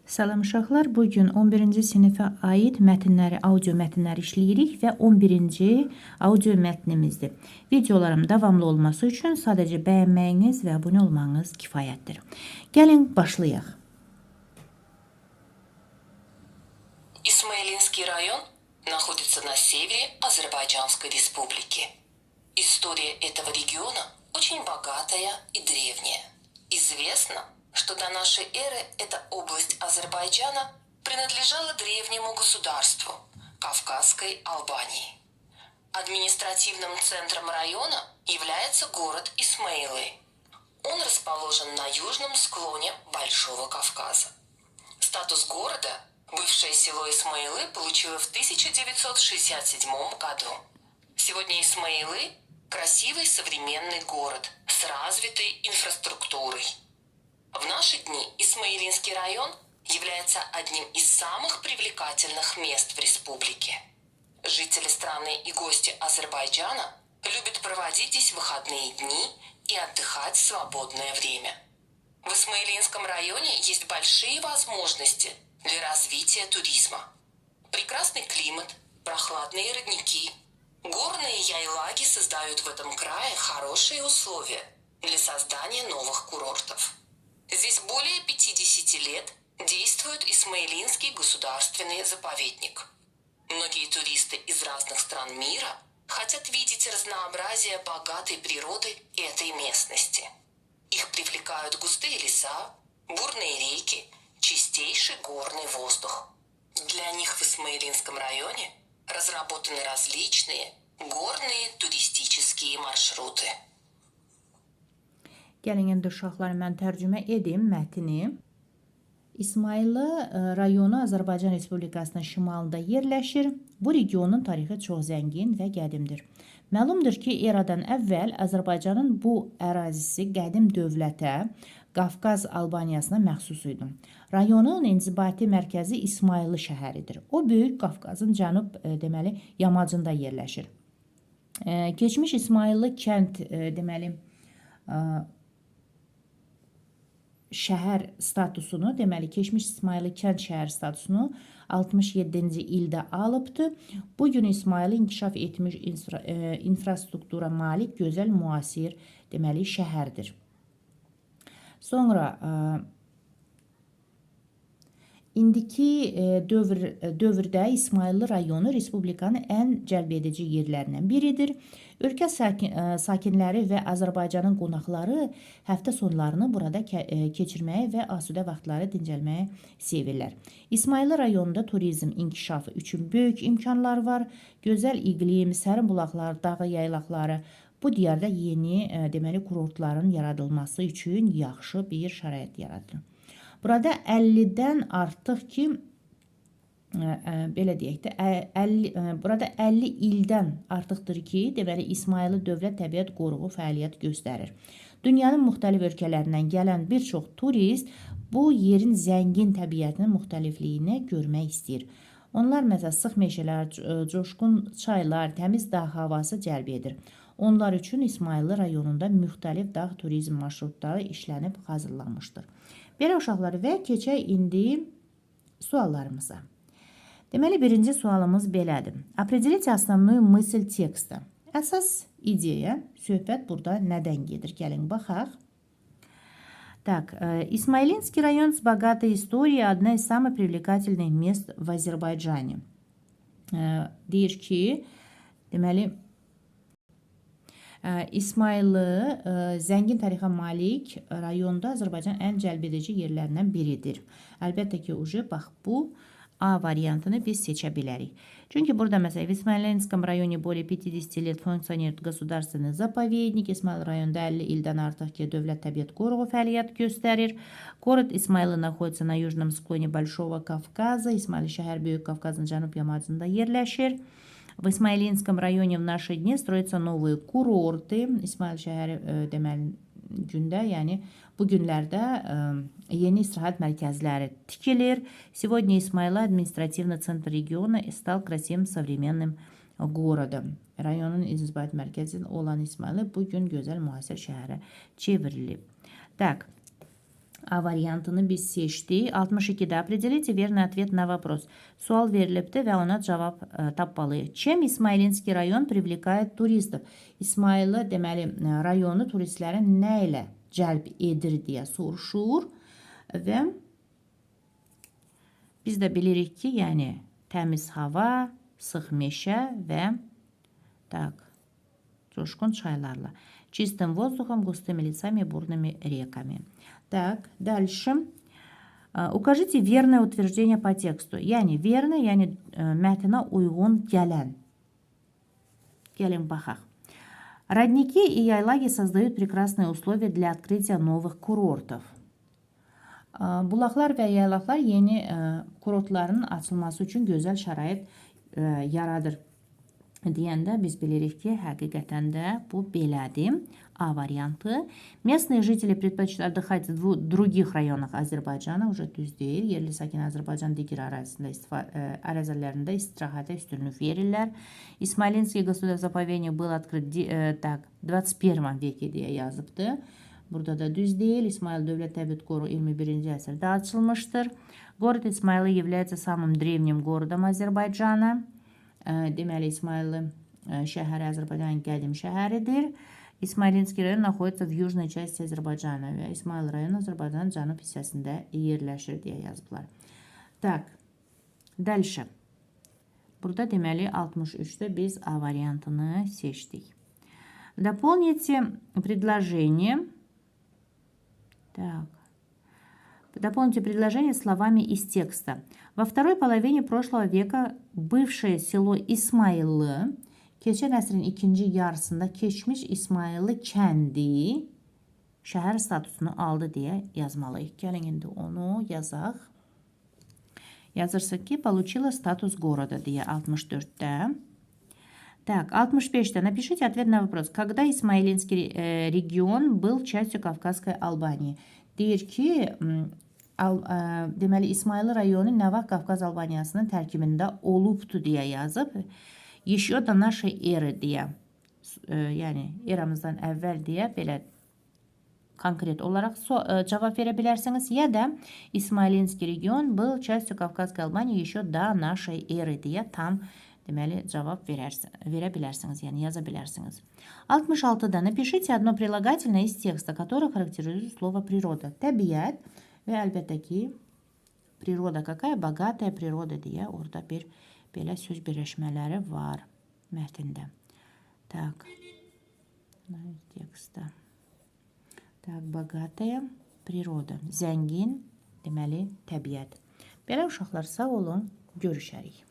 Salam uşaqlar, bugün 11-ci sinifə aid mətnləri, audio mətnləri işləyirik və 11-ci audio mətnimizdir. Videolarım davamlı olması üçün sadəcə bəyənməyiniz və abunə olmanız kifayətdir. Gəlin başlayaq. Исмаилинский район находится на севере Азербайджанской республики. История этого региона очень богатая и древняя. Известно, что до нашей эры эта область Азербайджана принадлежала древнему государству – Кавказской Албании. Административным центром района является город Исмаилы. Он расположен на южном склоне Большого Кавказа. Статус города бывшее село Исмаилы получило в 1967 году. Сегодня Исмаилы – красивый современный город с развитой инфраструктурой. В наши дни Исмаилинский район является одним из самых привлекательных мест в республике. Жители страны и гости Азербайджана любят проводить здесь выходные дни и отдыхать в свободное время. В Исмаилинском районе есть большие возможности для развития туризма. Прекрасный климат, прохладные родники, горные яйлаги создают в этом крае хорошие условия для создания новых курортов. Здесь более 50 лет действует Исмаилинский государственный заповедник. Многие туристы из разных стран мира хотят видеть разнообразие богатой природы этой местности. Их привлекают густые леса, бурные реки, чистейший горный воздух. Для них в Исмаилинском районе разработаны различные горные туристические маршруты. Gəlin indi uşaqlar, mən tərcümə edim mətni. İsmayıllı rayonu Azərbaycan Respublikasının şimalında yerləşir. Bu regionun tarixi çox zəngin və qədimdir. Məlumdur ki, eradan əvvəl Azərbaycanın bu ərazisi qədim dövlətə, Qafqaz Albaniyasına məxsus idi. Rayonun inzibati mərkəzi İsmayıllı şəhəridir. O, Böyük Qafqazın cənub yamacında yerləşir. Keçmiş İsmayıllı kənd şəhər statusunu, keçmiş İsmayıllı kənd şəhər statusunu 67-ci ildə alıbdı. Bugün İsmayıllı inkişaf etmiş infrastruktura malik gözəl müasir şəhərdir. Sonra indiki dövrdə İsmayıllı rayonu Respublikanın ən cəlbedici yerlərindən biridir. Ölkə sakinləri və Azərbaycanın qonaqları həftə sonlarını burada keçirməyi və asudə vaxtları dincəlməyi sevirlər. İsmayıllı rayonunda turizm inkişafı üçün böyük imkanlar var. Gözəl iqlim, sərin bulaqlar, dağ yaylaqları bu diyarda yeni kurortların yaradılması üçün yaxşı bir şərait yaradır. Burada 50-dən artıq ki, belə deyək də, burada 50 ildən artıqdır ki, İsmayıllı Dövlət Təbiət Qoruğu fəaliyyət göstərir. Dünyanın müxtəlif ölkələrindən gələn bir çox turist bu yerin zəngin təbiətinin müxtəlifliyini görmək istəyir. Onlar məsələn sıx meşələr, coşqun çaylar, təmiz dağ havası cəlb edir. Onlar üçün İsmayıllı rayonunda müxtəlif dağ turizm marşrutları işlənib hazırlanmışdır. Belə uşaqlar və keçək indi suallarımıza. Deməli, birinci sualımız belədir. Определите основную мысль текста. Əsas ideya, söhbət burada nədən gedir? Gəlin baxaq. Так, Исмаилинский район с богатой историей одна из самых привлекательных мест в Азербайджане. Deyir ki, deməli, İsmayıllı zəngin tarixə malik rayonda Azərbaycan ən cəlbedici yerlərindən biridir. Əlbəttə ki, bax bu A variantını biz seçə bilərik. Çünki burada məsələn в Исмаилинском районе более 50 лет функционирует государственный заповедник. İsmayıllı rayonunda 50 ildən artıq ki, Dövlət Təbiət Qoruğu fəaliyyət göstərir. Город Исмаилы находится на южном склоне Большого Кавказа. İsmayıllı şəhər Böyük Qafqazın cənub yamacında yerləşir. В Исмаилинском районе в наши дни строятся новые курорты. İsmayıllı şəhəri deməli gündə, yəni bu günlərdə yeni istirahət mərkəzləri tikilir. Сегодня Исмаилы административный центр региона стал красивым современным городом. Rayonun inzibati mərkəzi olan İsmayıllı bu gün gözəl müasir şəhərə çevrilib. Так, A variantını biz seçdik. 62-də определите верный ответ на вопрос. Sual verilibdir və ona cavab tapmalıyıq. Чем İsmayılinski rayon привлекает tuристов? İsmayılı deməli rayonu turistləri nə ilə cəlb edir deyə soruşur və biz də bilirik ki, yəni təmiz hava, sıx meşə və coşqun çaylarla. Чистым воздухом, густыми лесами, бурными реками. Так, дальше. Укажите верное утверждение по тексту. Yəni, verный, yəni mətnə uyğun gələn. Gəlin baxaq. Родники и yaylaги создают прекрасные условия для открытия новых курортов. Bulaqlar və yaylaqlar yeni kurortların açılması üçün gözəl şərait yaradır. Deyəndə biz bilirik ki, həqiqətən də bu belədir. A variantı. Местные жители предпочитают отдыхать в других районах Azərbaycana. Уже düz deyil. Yerli sakin Azərbaycan digər ərazilərində istirahətə üstünlük verirlər. İsmayılinski государственный заповедник был открыт 21 veki deyə yazıbdır. Burada da düz deyil. İsmayıl Dövlət Təbiət Qoruğu 21-ci əsrdə açılmışdır. Город Исмаилы является самым древним городом Azərbaycana. Deməli, İsmayılı şəhəri Azərbaycanın qədim şəhəridir. İsmayılinski rayon naходится в южной части Azərbaycana və İsmayıl rayonu Azərbaycanın cənub hissəsində yerləşir deyə yazıblar. Tak, dəlşə. Burada deməli 63-də biz A variantını seçdik. Дополните предложение. Так. Дополните предложение словами из текста. Во второй половине прошлого века бывшее село İsmayıllı, keçən əsrin ikinci yarısında keçmiş İsmayıllı kəndi şəhər statusunu aldı deyə yazmalıyıq. Gəlin indi onu yazaq. Yazırsaq ki, получила статус города deyə 64-də. Так, 65-də. Напишите ответ на вопрос. Когда Исмаилинский регион был частью Кавказской Албании? Deyir ki, deməli İsmayılı rayonu nə vaxt Qafqaz Albaniyasının tərkibində olubdu deyə yazıb. Еще до нашей эры deyə, yəni eramızdan əvvəl deyə belə konkret olaraq cavab verə bilərsiniz. Ya da İsmayılinski region был частью Кавказской Албании еще до нашей эры deyə tam deməli cavab verə bilərsiniz, yəni yaza bilərsiniz. 66-da напишите одно прилагательное из текста, которое характеризует слово природа. Təbiət və əlbəttə ki, природа какая? Богатая природа deyə orada bir belə söz birləşmələri var mətndə. Так, текста. Так, богатая прироda. Zəngin, deməli təbiət. Belə uşaqlar sağ olun, görüşərik.